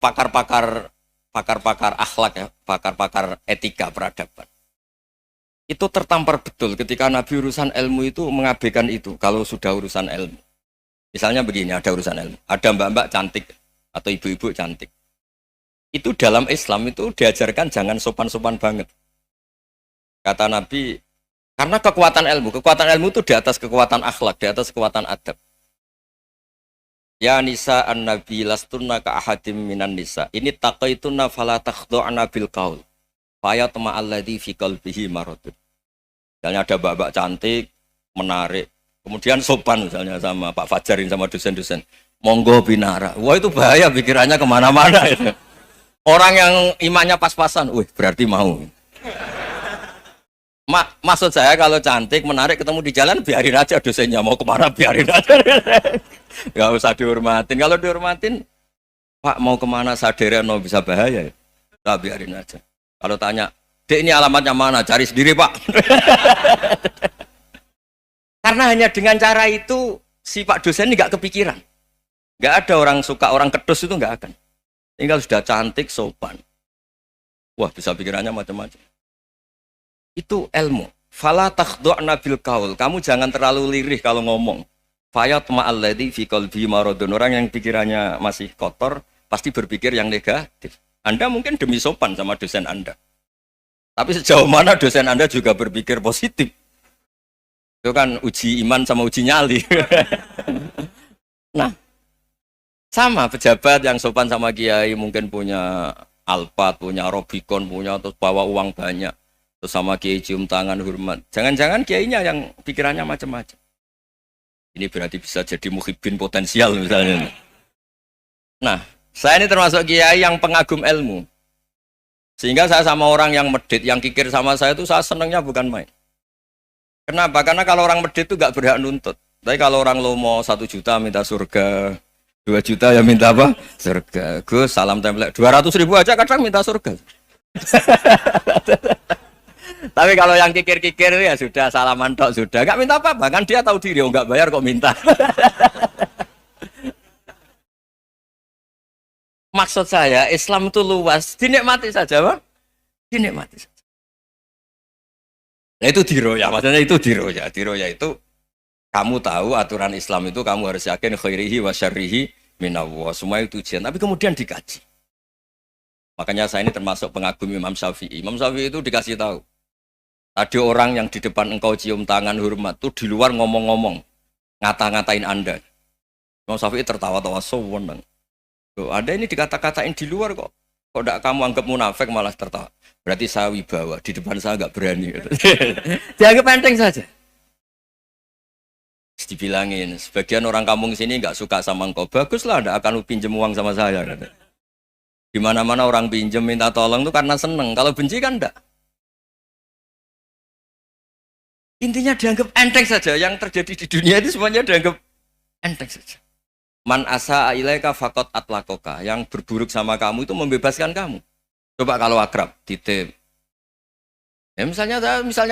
pakar-pakar akhlak ya, pakar-pakar etika peradaban. Itu tertampar betul ketika Nabi urusan ilmu itu mengabaikan itu kalau sudah urusan ilmu. Misalnya begini, ada urusan ilmu, ada mbak-mbak cantik atau ibu-ibu cantik. Itu dalam Islam itu diajarkan jangan sopan-sopan banget. Kata Nabi, karena kekuatan ilmu itu di atas kekuatan akhlak, di atas kekuatan adab. Ya nisa an-nabi lastunna ka ahadim minan nisa. Ini taqaitunna fala takhdu'na bil qaul. Faya tama alladhi fi qalbihi maradun. Misalnya ada mbak-mbak cantik, menarik, kemudian sopan misalnya sama Pak Fajarin sama dosen-dosen. Monggo binara. Wah itu bahaya pikirannya kemana-mana itu. Orang yang imannya pas-pasan, wih berarti mau. Maksud saya kalau cantik, menarik ketemu di jalan biarin aja dosennya mau kemana biarin aja. Gak usah dihormatin. Kalau dihormatin, Pak mau kemana sadar no bisa bahaya. Nah, biarin aja. Kalau tanya, Dek ini alamatnya mana? Cari sendiri Pak. Karena hanya dengan cara itu si Pak dosen ini gak kepikiran. Gak ada orang suka orang kedus itu gak akan. Tinggal sudah cantik, sopan. Wah bisa pikirannya macam-macam. Itu ilmu. Fala takhdu'na bil qaul. Kamu jangan terlalu lirih kalau ngomong. Fayat ma'alladzi fi qalbi maradun. Orang yang pikirannya masih kotor pasti berpikir yang negatif. Anda mungkin demi sopan sama dosen Anda. Tapi sejauh mana dosen Anda juga berpikir positif. Itu kan uji iman sama uji nyali. Nah, sama pejabat yang sopan sama kiai mungkin punya Alphard, punya Robicon, punya terus bawa uang banyak. Terus sama kiai cium tangan hormat. Jangan-jangan kiainya yang pikirannya macam-macam. Ini berarti bisa jadi muhibbin potensial misalnya. Nah, saya ini termasuk kiai yang pengagum ilmu. Sehingga saya sama orang yang medit, yang kikir sama saya itu saya senangnya bukan main. Kenapa? Karena kalau orang medit itu gak berhak nuntut. Tapi kalau orang lomo 1 juta minta surga, 2 juta ya minta apa? Surga. Gus, salam template. 200.000 aja kadang minta surga. Tapi kalau yang kikir-kikir ya sudah salaman tok sudah, nggak minta apa-apa kan dia tahu diri, oh nggak bayar kok minta. Maksud saya Islam itu luas, dinikmati saja, Pak. Dinikmati saja. Nah itu diroya, maksudnya itu diroya. Diroya itu kamu tahu aturan Islam itu kamu harus yakin khairihi wa syarrihi minallah, semua itu ujian. Tapi kemudian dikaji. Makanya saya ini termasuk pengagum Imam Syafi'i. Imam Syafi'i itu dikasih tahu. Ada orang yang di depan engkau cium tangan hormat tuh di luar ngomong-ngomong, ngata-ngatain Anda. Imam Syafi'i tertawa-tawa sowan. Loh, Anda ini dikata-katain di luar kok. Kok enggak kamu anggap munafik malah tertawa. Berarti saya wibawa, di depan saya enggak berani. Dianggap enteng saja. Dibilangin, sebagian orang kampung sini enggak suka sama engkau. Baguslah, enggak akan pinjam uang sama saya. Di mana-mana orang pinjam minta tolong tuh karena seneng. Kalau benci kan enggak. Intinya dianggap enteng saja. Yang terjadi di dunia itu semuanya dianggap enteng saja. Man asa ilaika faqat atlakoka. Yang berburuk sama kamu itu membebaskan kamu. Coba kalau akrab, titip. Ya misalnya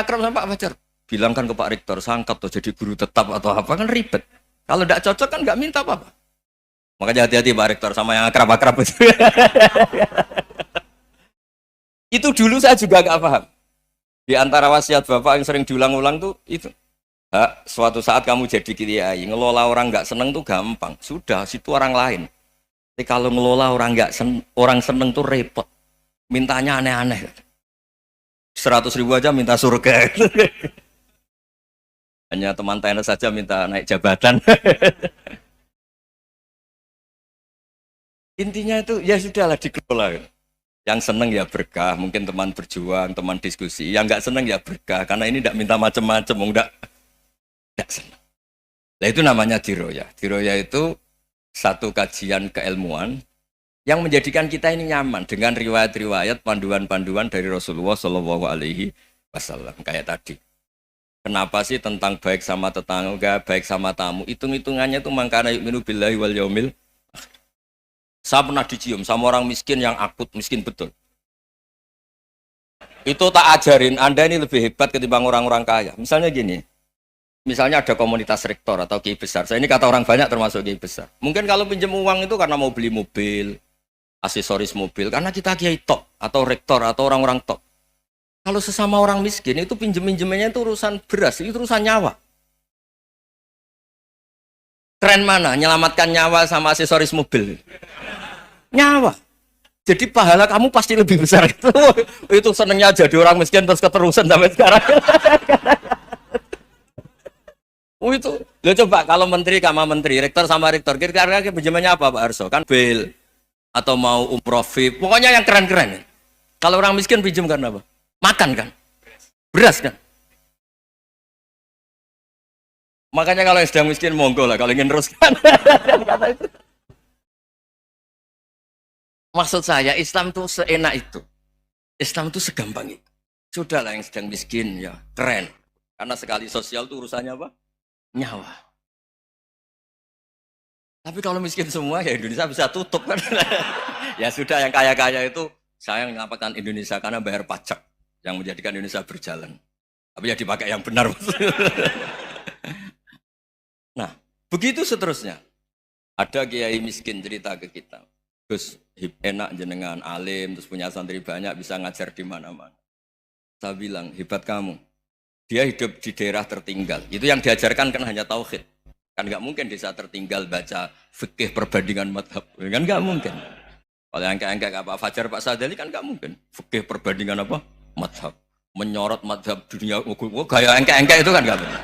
akrab sama Pak Fajar. Bilangkan ke Pak Rektor, sangkat tuh jadi guru tetap atau apa kan ribet. Kalau tidak cocok kan nggak minta apa-apa. Makanya hati-hati Pak Rektor sama yang akrab-akrab itu. Itu dulu saya juga nggak paham. Di antara wasiat Bapak yang sering diulang-ulang tuh itu. Suatu saat kamu jadi kiai, ngelola orang nggak seneng tuh gampang. Sudah, situ orang lain. Tapi kalau ngelola orang nggak orang seneng tuh repot. Mintanya aneh-aneh. 100.000 aja minta surga. Hanya teman tenis saja minta naik jabatan. Intinya itu ya sudahlah dikelola. Yang seneng ya berkah, mungkin teman berjuang, teman diskusi. Yang nggak seneng ya berkah, karena ini tidak minta macam-macam, nggak seneng. Nah itu namanya diroya. Diroya itu satu kajian keilmuan yang menjadikan kita ini nyaman dengan riwayat-riwayat, panduan-panduan dari Rasulullah Shallallahu Alaihi Wasallam kayak tadi. Kenapa sih tentang baik sama tetangga, baik sama tamu? Hitung-hitungannya itu mangkana yu'minu billahi wal yaumil. Saya pernah dicium sama orang miskin yang akut, miskin betul. Itu tak ajarin, Anda ini lebih hebat ketimbang orang-orang kaya. Misalnya gini, misalnya ada komunitas rektor atau kiai besar. Saya ini kata orang banyak termasuk kiai besar. Mungkin kalau pinjam uang itu karena mau beli mobil, aksesoris mobil karena kita kiai tok atau rektor atau orang-orang tok. Kalau sesama orang miskin itu pinjem-pinjemannya itu urusan beras, itu urusan nyawa. Keren mana? Menyelamatkan nyawa sama aksesoris mobil. Nyawa. Jadi pahala kamu pasti lebih besar. Itu senengnya jadi orang miskin terus keterusan sampai sekarang. Itu. Lo coba kalau menteri sama menteri, rektor sama rektor, kira-kira pinjamannya apa Pak Arso? Kan bil atau mau umroh VIP. Pokoknya yang keren-keren. Kalau orang miskin pinjam karena apa? Makan kan? Beras kan? Makanya kalau yang sedang miskin monggo lah kalau ingin teruskan. Maksud saya Islam itu seenak itu. Islam itu segampang itu. Sudahlah yang sedang miskin ya keren. Karena sekali sosial itu urusannya apa? Nyawa. Tapi kalau miskin semua ya Indonesia bisa tutup kan. Ya sudah yang kaya-kaya itu saya menyelamatkan Indonesia karena bayar pajak yang menjadikan Indonesia berjalan. Tapi ya dipakai yang benar. Nah, begitu seterusnya. Ada kiai miskin cerita ke kita. Gus, enak jenengan alim, terus punya santri banyak, bisa ngajar di mana-mana. Saya bilang, hebat kamu. Dia hidup di daerah tertinggal. Itu yang diajarkan kan hanya tauhid. Kan nggak mungkin desa tertinggal baca fikih perbandingan madhab. Kan nggak mungkin. Kalau yang kayak Pak Fajar, Pak Sadali kan nggak mungkin. Fikih perbandingan apa? Madhab. Menyorot madhab dunia. Gaya engke-engke itu kan nggak benar.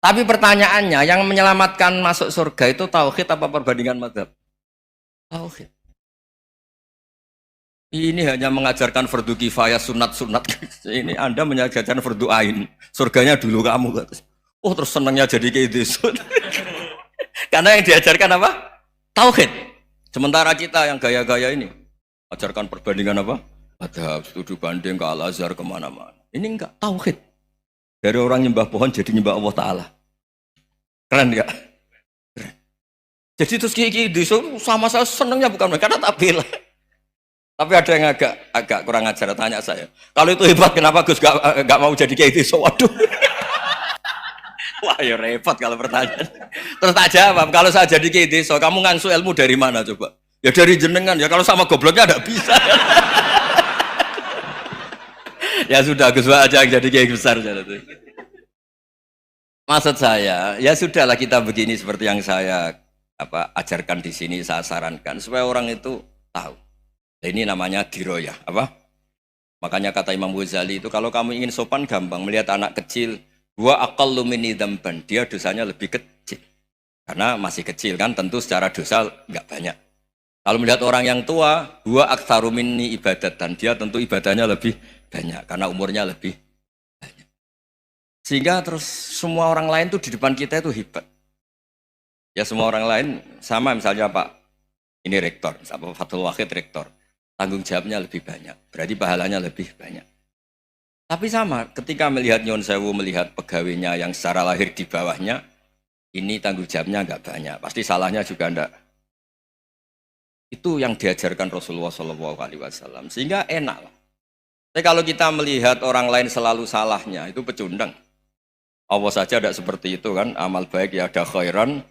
Tapi pertanyaannya, yang menyelamatkan masuk surga itu tauhid apa perbandingan madhab? Tauhid. Ini hanya mengajarkan fardu kifayah sunat-sunat. Ini Anda mengajarkan fardu ain. Surganya dulu kamu. Oh terus senangnya jadi kayak gitu. Karena yang diajarkan apa? Tauhid. Sementara kita yang gaya-gaya ini ajarkan perbandingan apa? Madhab, studi banding ke Al-Azhar kemana-mana. Ini enggak, tauhid. Dari orang nyembah pohon jadi nyembah Allah Ta'ala. Keren enggak? Keren. Jadi terus kiki sama saya senangnya bukan karena tak bela. Tapi ada yang agak kurang ajar tanya saya. Kalau itu hebat kenapa Gus gak mau jadi kayak itu? Waduh. Wah ya repot kalau pertanyaan. Terus tak jawab, kalau saya jadi kayak itu, kamu ngangsu ilmu dari mana coba? Ya dari jenengan, ya kalau sama gobloknya enggak bisa. Ya sudah Gus aja yang jadi kayak besar. Maksud saya, ya sudahlah kita begini seperti yang saya ajarkan di sini, saya sarankan supaya orang itu tahu. Ini namanya diroyah, apa? Makanya kata Imam Ghazali itu kalau kamu ingin sopan gampang melihat anak kecil, wa aqallu minni dzamban, dia dosanya lebih kecil. Karena masih kecil kan, tentu secara dosa enggak banyak. Kalau melihat orang yang tua, wa aktsaru minni ibadatan, dia tentu ibadahnya lebih banyak karena umurnya lebih banyak. Sehingga terus semua orang lain tuh di depan kita itu hebat. Ya semua orang lain sama misalnya Pak ini rektor, Pak Fathul Wahid rektor. Tanggung jawabnya lebih banyak, berarti pahalanya lebih banyak. Tapi sama, ketika melihat Nyon Sewu, melihat pegawainya yang secara lahir di bawahnya, ini tanggung jawabnya enggak banyak, pasti salahnya juga enggak. Itu yang diajarkan Rasulullah SAW, sehingga enak lah. Tapi kalau kita melihat orang lain selalu salahnya, itu pecundang. Allah saja tidak seperti itu kan, amal baik ya ada khairan,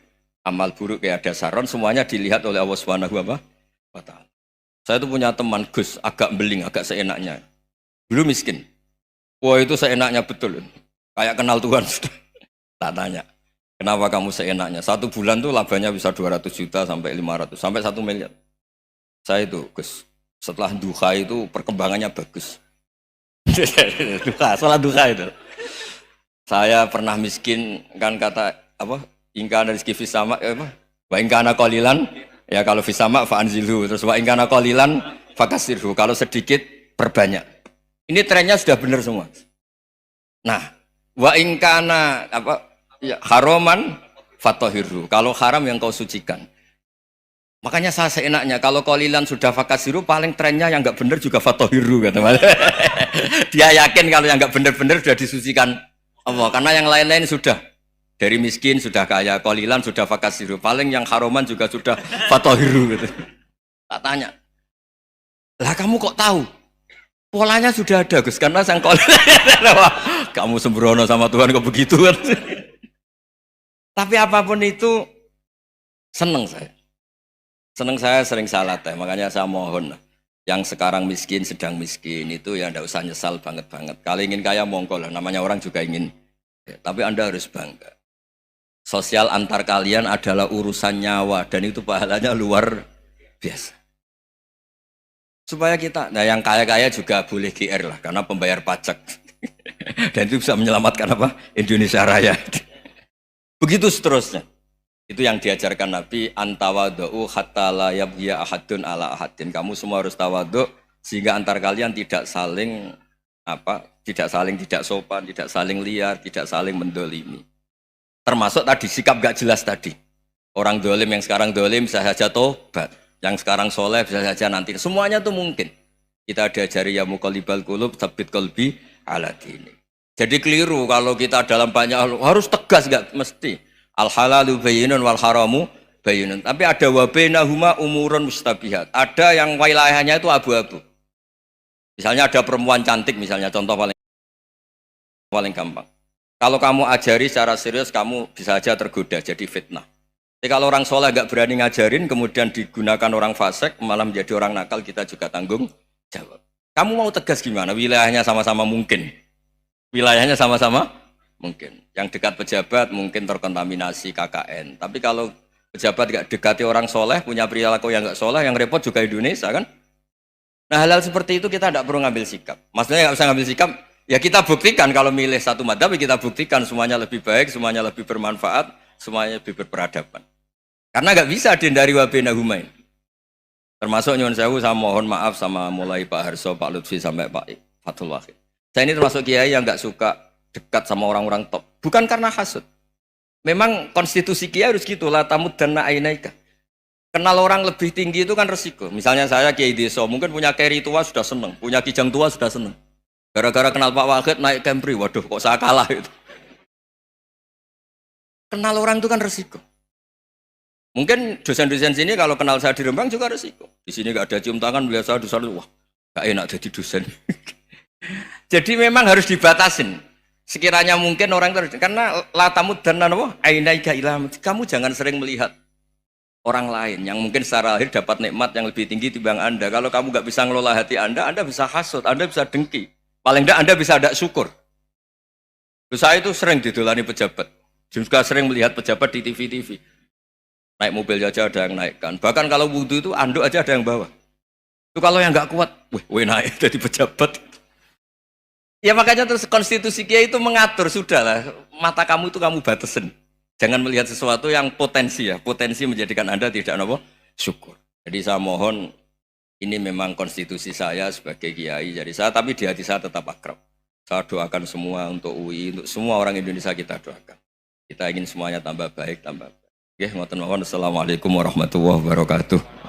amal buruk ya ada saron, semuanya dilihat oleh Allah Subhanahu wa Ta'ala. Saya itu punya teman Gus, agak beling, agak seenaknya. Dulu miskin. Wah itu seenaknya betul. Kayak kenal Tuhan sudah. Tak tanya, kenapa kamu seenaknya? 1 bulan tuh labanya bisa 200 juta sampai 500, sampai 1 miliar. Saya itu Gus, setelah duha itu perkembangannya bagus. Duha, sholat duha itu. Saya pernah miskin, kan kata, ingkana rizki fisama, wa ingkana qalilan, ya kalau fisama fa'anzilhu, terus wa ingkana qalilan fakasirhu, kalau sedikit perbanyak. Ini trennya sudah benar semua. Nah, wa ingkana haroman fatohirhu, kalau haram yang kau sucikan. Makanya saya seenaknya, kalau qalilan sudah fakasiru, paling trennya yang enggak benar juga fatohiru kata Mas. Dia yakin kalau yang enggak benar-benar sudah disucikan Allah, karena yang lain-lain sudah dari miskin sudah kaya, qalilan sudah fakasiru, paling yang haroman juga sudah fatohiru gitu. Tak tanya, lah kamu kok tahu? Polanya sudah ada Gus, karena sang qalilan. Kamu sembrono sama Tuhan kok begitu kan? Tapi apapun itu seneng saya. Seneng saya sering salah teh, makanya saya mohon lah. Yang sekarang miskin, sedang miskin itu ya ndak usah nyesal banget-banget. Kalau ingin kaya monggo lah, namanya orang juga ingin. Ya, tapi Anda harus bangga. Sosial antar kalian adalah urusan nyawa dan itu pahalanya luar biasa. Supaya kita, nah yang kaya-kaya juga boleh GR lah karena pembayar pajak. Dan itu bisa menyelamatkan apa? Indonesia Raya. Begitu seterusnya. Itu yang diajarkan Nabi, antawadhu hatta la yabghiya ahadun ala ahadin. Kamu semua harus tawadhu sehingga antar kalian tidak saling tidak sopan, tidak saling liar, tidak saling mendolimi. Termasuk tadi sikap gak jelas tadi. Orang dolim yang sekarang dolim bisa saja tobat, yang sekarang soleh bisa saja nanti. Semuanya tuh mungkin. Kita diajari ya muqallibal qulub tsabbit qalbi ala dini. Jadi keliru kalau kita dalam banyak harus tegas, gak mesti. Al halalu bayyinun wal haramu bayyinun. Tapi ada wa bainahuma umurun mustabihat. Ada yang wilayahnya itu abu-abu. Misalnya ada perempuan cantik misalnya, contoh paling gampang. Kalau kamu ajari secara serius, kamu bisa aja tergoda jadi fitnah. Tapi kalau orang soleh gak berani ngajarin, kemudian digunakan orang fasik, malah menjadi orang nakal, kita juga tanggung jawab. Kamu mau tegas gimana? Wilayahnya sama-sama mungkin. Wilayahnya sama-sama mungkin. Yang dekat pejabat mungkin terkontaminasi KKN. Tapi kalau pejabat gak dekati orang soleh, punya perilaku yang gak soleh, yang repot juga Indonesia kan? Nah hal-hal seperti itu kita tidak perlu ngambil sikap. Maksudnya gak usah ngambil sikap, ya kita buktikan kalau milih satu madzhab, kita buktikan semuanya lebih baik, semuanya lebih bermanfaat, semuanya lebih berperadaban. Karena gak bisa dihindari wa bainahuma. Termasuk nyuwun sewu, saya mohon maaf sama mulai Pak Harso, Pak Lutfi sampai Pak Fathul Wahid. Saya ini termasuk kiai yang gak suka dekat sama orang-orang top. Bukan karena hasud. Memang konstitusi kiai harus gitu, la tamuddanna ainaika. Kenal orang lebih tinggi itu kan resiko. Misalnya saya kiai desa, mungkin punya keri tua sudah seneng, punya kijang tua sudah seneng. Gara-gara kenal Pak Wahid naik Camry, waduh kok saya kalah itu. Kenal orang itu kan resiko. Mungkin dosen-dosen sini kalau kenal saya di Rembang juga resiko. Di sini gak ada cium tangan, melihat saya dosen, wah gak enak jadi dosen. Jadi memang harus dibatasin. Sekiranya mungkin orang terus, karena latamud dan nanawa ainaika ilham. Kamu jangan sering melihat orang lain yang mungkin secara lahir dapat nikmat yang lebih tinggi timbang Anda. Kalau kamu gak bisa ngelola hati Anda bisa hasut, Anda bisa dengki. Paling tidak Anda bisa ada syukur. Saya itu sering didolani pejabat. Juga sering melihat pejabat di TV-TV. Naik mobil aja ada yang naikkan. Bahkan kalau wudhu itu anduk aja ada yang bawa. Itu kalau yang nggak kuat, weh naik jadi pejabat. Ya makanya terus konstitusi kiai itu mengatur, sudahlah mata kamu itu kamu batasin. Jangan melihat sesuatu yang potensi ya, potensi menjadikan Anda tidak apa syukur. Jadi saya mohon, ini memang konstitusi saya sebagai kiai, jadi saya tapi di hati saya tetap akrab. Saya doakan semua untuk UI, untuk semua orang Indonesia kita doakan. Kita ingin semuanya tambah baik, tambah baik. Oke, ngoten mawon. Assalamualaikum warahmatullahi wabarakatuh.